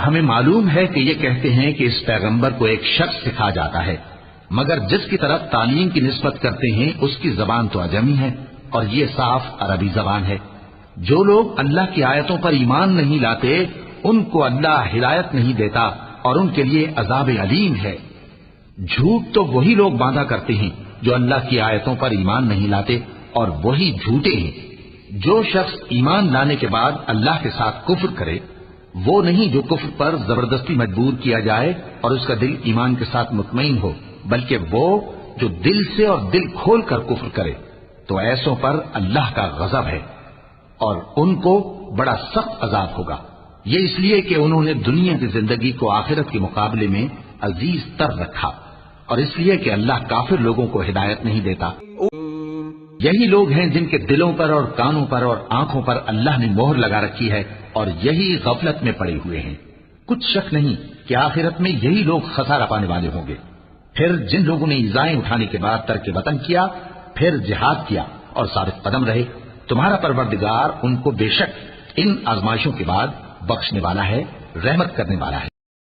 ہمیں معلوم ہے کہ یہ کہتے ہیں کہ اس پیغمبر کو ایک شخص سکھا جاتا ہے، مگر جس کی طرف تعلیم کی نسبت کرتے ہیں اس کی زبان تو عجمی ہے اور یہ صاف عربی زبان ہے۔ جو لوگ اللہ کی آیتوں پر ایمان نہیں لاتے ان کو اللہ ہدایت نہیں دیتا اور ان کے لیے عذاب علیم ہے۔ جھوٹ تو وہی لوگ باندھا کرتے ہیں جو اللہ کی آیتوں پر ایمان نہیں لاتے اور وہی جھوٹے ہیں۔ جو شخص ایمان لانے کے بعد اللہ کے ساتھ کفر کرے وہ نہیں جو کفر پر زبردستی مجبور کیا جائے اور اس کا دل ایمان کے ساتھ مطمئن ہو، بلکہ وہ جو دل سے اور دل کھول کر کفر کرے، تو ایسوں پر اللہ کا غضب ہے اور ان کو بڑا سخت عذاب ہوگا۔ یہ اس لیے کہ انہوں نے دنیا کی زندگی کو آخرت کے مقابلے میں عزیز تر رکھا، اور اس لیے کہ اللہ کافر لوگوں کو ہدایت نہیں دیتا۔ یہی لوگ ہیں جن کے دلوں پر اور کانوں پر اور آنکھوں پر اللہ نے مہر لگا رکھی ہے اور یہی غفلت میں پڑے ہوئے ہیں۔ کچھ شک نہیں کہ آخرت میں یہی لوگ خسارہ پانے والے ہوں گے۔ پھر جن لوگوں نے ایذائیں اٹھانے کے بعد ترک وطن کیا، پھر جہاد کیا اور ثابت قدم رہے، تمہارا پروردگار ان کو بے شک ان آزمائشوں کے بعد بخشنے والا ہے، رحمت کرنے والا ہے۔